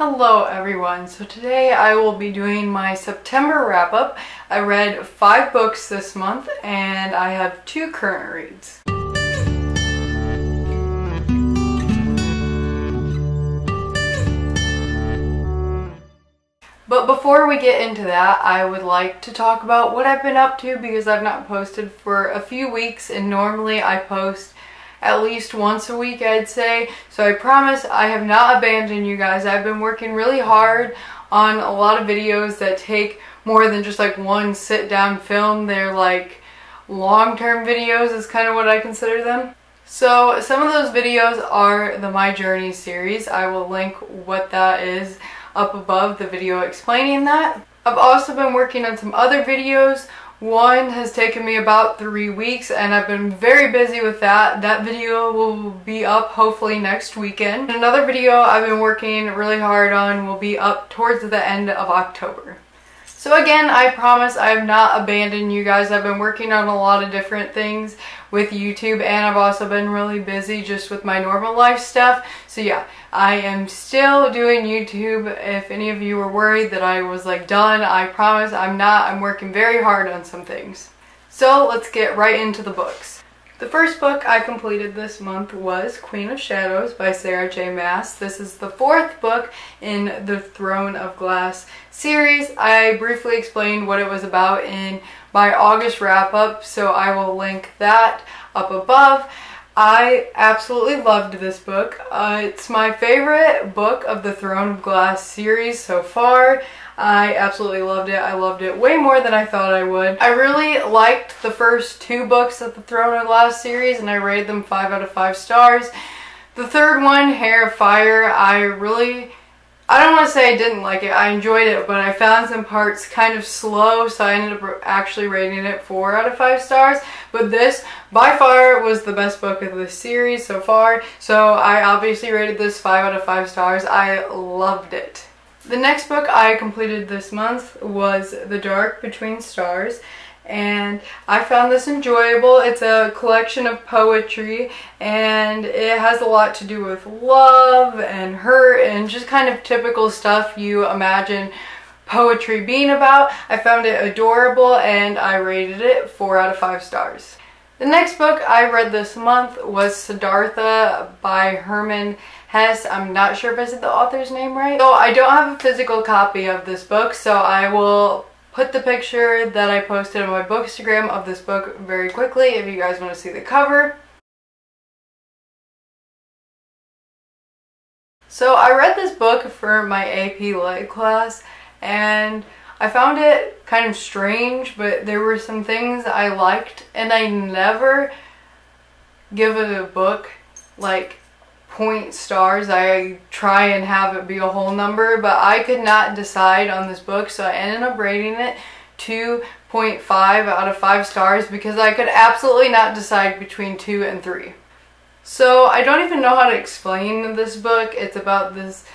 Hello everyone, so today I will be doing my September wrap-up. I read 5 books this month and I have 2 current reads. But before we get into that, I would like to talk about what I've been up to because I've not posted for a few weeks and normally I post at least once a week, I'd say. So I promise I have not abandoned you guys. I've been working really hard on a lot of videos that take more than just like one sit down film. They're like long-term videos is kind of what I consider them. So some of those videos are the My Journey series. I will link what that is up above the video explaining that. I've also been working on some other videos. One has taken me about 3 weeks and I've been very busy with that. That video will be up hopefully next weekend. Another video I've been working really hard on will be up towards the end of October. So again, I promise I have not abandoned you guys. I've been working on a lot of different things with YouTube and I've also been really busy just with my normal life stuff. So yeah, I am still doing YouTube. If any of you were worried that I was like done, I promise I'm not. I'm working very hard on some things. So let's get right into the books. The first book I completed this month was Queen of Shadows by Sarah J. Maas. This is the 4th book in the Throne of Glass series. I briefly explained what it was about in my August wrap-up, so I will link that up above. I absolutely loved this book. It's my favorite book of the Throne of Glass series so far. I absolutely loved it. I loved it way more than I thought I would. I really liked the first 2 books of the Throne of Glass series and I rated them 5 out of 5 stars. The third one, Hair of Fire, I don't want to say I didn't like it. I enjoyed it, but I found some parts kind of slow, so I ended up actually rating it 4 out of 5 stars. But this, by far, was the best book of the series so far, so I obviously rated this 5 out of 5 stars. I loved it. The next book I completed this month was The Dark Between Stars, and I found this enjoyable. It's a collection of poetry and it has a lot to do with love and hurt and just kind of typical stuff you imagine poetry being about. I found it adorable and I rated it 4 out of 5 stars. The next book I read this month was Siddhartha by Herman Hesse. I'm not sure if I said the author's name right. So I don't have a physical copy of this book, so I will put the picture that I posted on my Bookstagram of this book very quickly if you guys want to see the cover. So I read this book for my AP Lit class and I found it kind of strange, but there were some things I liked and I never give a book like point stars. I try and have it be a whole number, but I could not decide on this book, so I ended up rating it 2.5 out of 5 stars because I could absolutely not decide between 2 and 3. So I don't even know how to explain this book. It's about this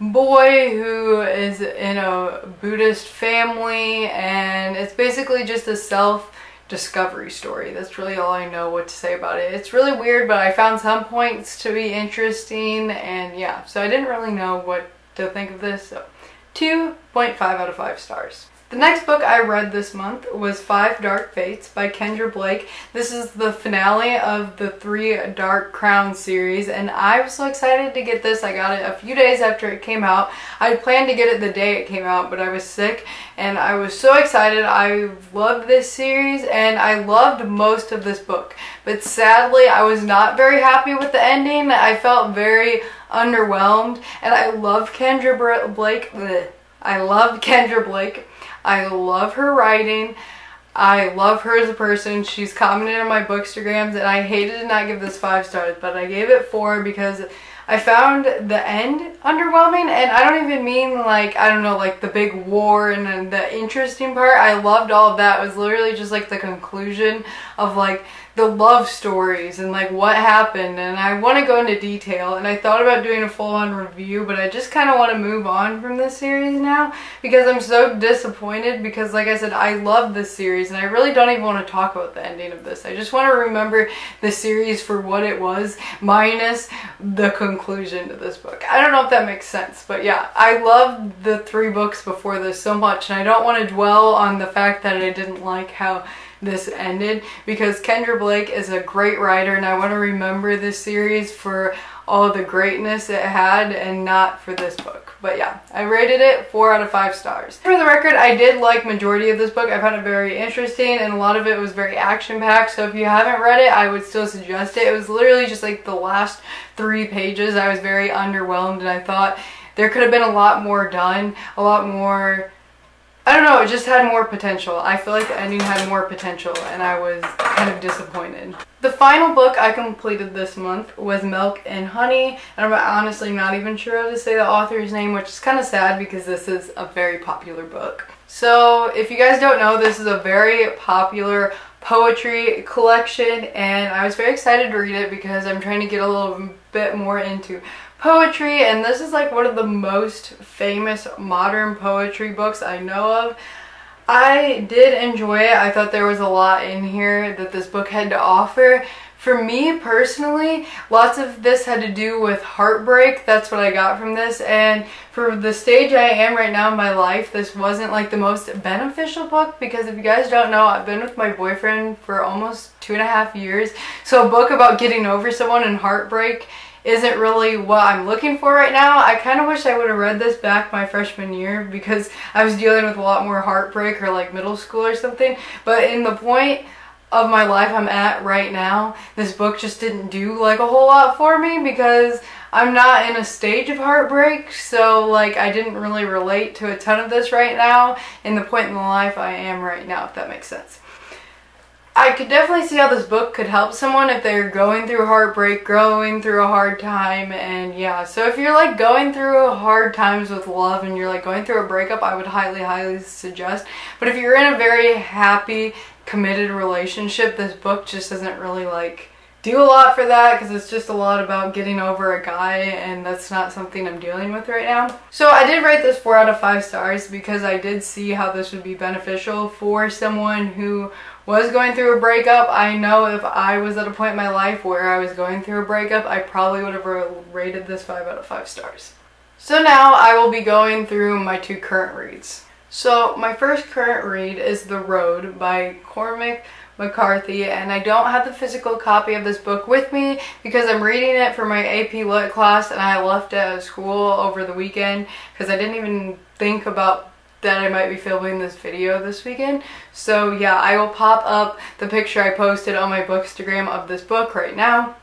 boy who is in a Buddhist family and it's basically just a self-discovery story. That's really all I know what to say about it. It's really weird, but I found some points to be interesting and yeah, so I didn't really know what to think of this, so 2.5 out of 5 stars. The next book I read this month was 5 Dark Fates by Kendra Blake. This is the finale of the 3 Dark Crown series and I was so excited to get this. I got it a few days after it came out. I had planned to get it the day it came out, but I was sick and I was so excited. I loved this series and I loved most of this book, but sadly I was not very happy with the ending. I felt very underwhelmed and I love Kendra Blake. I love Kendra Blake. I love her writing. I love her as a person. She's commented on my Bookstagrams and I hated to not give this 5 stars, but I gave it 4 because I found the end underwhelming, and I don't even mean like, I don't know, like the big war and the interesting part. I loved all of that. It was literally just like the conclusion of like the love stories and like what happened, and I want to go into detail, and I thought about doing a full-on review, but I just kind of want to move on from this series now because I'm so disappointed, because like I said, I love this series and I really don't even want to talk about the ending of this. I just want to remember the series for what it was, minus the conclusion to this book. I don't know if that makes sense, but yeah, I loved the 3 books before this so much, and I don't want to dwell on the fact that I didn't like how this ended, because Kendra Blake is a great writer and I want to remember this series for all the greatness it had and not for this book. But yeah, I rated it 4 out of 5 stars. For the record, I did like majority of this book. I found it very interesting and a lot of it was very action-packed, so if you haven't read it, I would still suggest it. It was literally just like the last 3 pages. I was very underwhelmed and I thought there could have been a lot more done, a lot more, I don't know, it just had more potential. I feel like the ending had more potential and I was kind of disappointed. The final book I completed this month was Milk and Honey, and I'm honestly not even sure how to say the author's name, which is kind of sad because this is a very popular book. So if you guys don't know, this is a very popular poetry collection and I was very excited to read it because I'm trying to get a little bit more into poetry, and this is like one of the most famous modern poetry books I know of. I did enjoy it. I thought there was a lot in here that this book had to offer. For me personally, lots of this had to do with heartbreak. That's what I got from this, and for the stage I am right now in my life, this wasn't like the most beneficial book, because if you guys don't know, I've been with my boyfriend for almost 2.5 years, so a book about getting over someone and heartbreak isn't really what I'm looking for right now. I kind of wish I would have read this back my freshman year because I was dealing with a lot more heartbreak, or like middle school or something, but in the point of my life I'm at right now, this book just didn't do like a whole lot for me because I'm not in a stage of heartbreak, so like I didn't really relate to a ton of this right now in the point in the life I am right now, if that makes sense. I could definitely see how this book could help someone if they're going through heartbreak, going through a hard time, and yeah. So if you're like going through hard times with love and you're like going through a breakup, I would highly suggest. But if you're in a very happy, committed relationship, this book just doesn't really like do a lot for that, because it's just a lot about getting over a guy, and that's not something I'm dealing with right now. So I did rate this 4 out of 5 stars because I did see how this would be beneficial for someone who was going through a breakup. I know if I was at a point in my life where I was going through a breakup, I probably would have rated this 5 out of 5 stars. So now I will be going through my 2 current reads. So my first current read is The Road by Cormac McCarthy, and I don't have the physical copy of this book with me because I'm reading it for my AP Lit class and I left it at school over the weekend because I didn't even think about that I might be filming this video this weekend. So yeah, I will pop up the picture I posted on my Bookstagram of this book right now.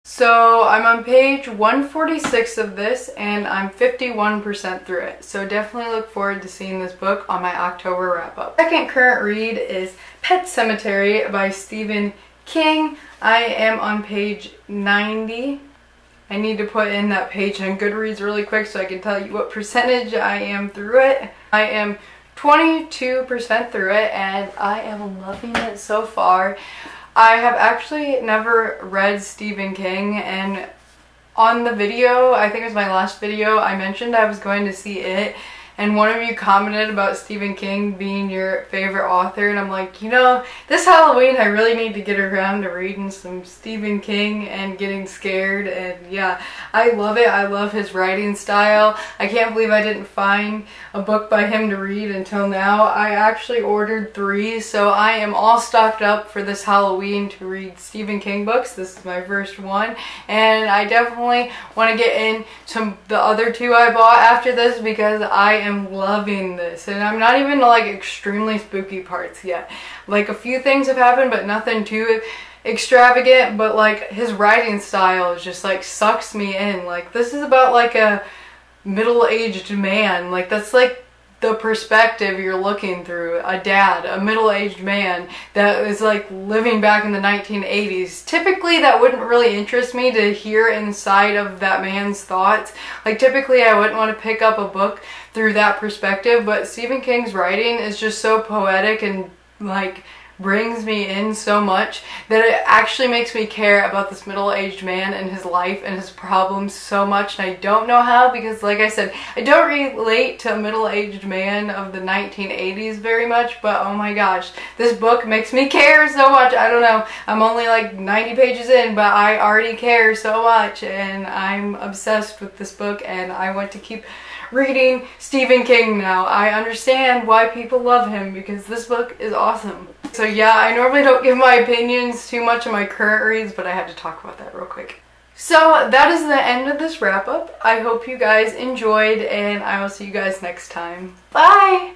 So I'm on page 146 of this and I'm 51% through it. So definitely look forward to seeing this book on my October wrap up. Second current read is Pet Sematary by Stephen King. I am on page 90. I need to put in that page on Goodreads really quick so I can tell you what percentage I am through it. I am 22% through it and I am loving it so far. I have actually never read Stephen King, and on the video, I think it was my last video, I mentioned I was going to see it, and one of you commented about Stephen King being your favorite author, and I'm like, you know, this Halloween I really need to get around to reading some Stephen King and getting scared, and yeah, I love it. I love his writing style. I can't believe I didn't find a book by him to read until now. I actually ordered 3, so I am all stocked up for this Halloween to read Stephen King books. This is my first one, and I definitely want to get into the other 2 I bought after this because I am loving this, and I'm not even like extremely spooky parts yet. Like a few things have happened, but nothing too extravagant, but like his writing style is just like sucks me in. Like this is about like a middle-aged man, like that's like the perspective you're looking through. A dad, a middle-aged man that is like living back in the 1980s. Typically that wouldn't really interest me to hear inside of that man's thoughts. Like typically I wouldn't want to pick up a book through that perspective, but Stephen King's writing is just so poetic and like brings me in so much that it actually makes me care about this middle-aged man and his life and his problems so much. And I don't know how, because like I said, I don't relate to a middle-aged man of the 1980s very much, but oh my gosh, this book makes me care so much. I don't know, I'm only like 90 pages in, but I already care so much, and I'm obsessed with this book, and I want to keep reading Stephen King now. I understand why people love him, because this book is awesome. So yeah, I normally don't give my opinions too much on my current reads, but I had to talk about that real quick. So that is the end of this wrap up. I hope you guys enjoyed, and I will see you guys next time. Bye!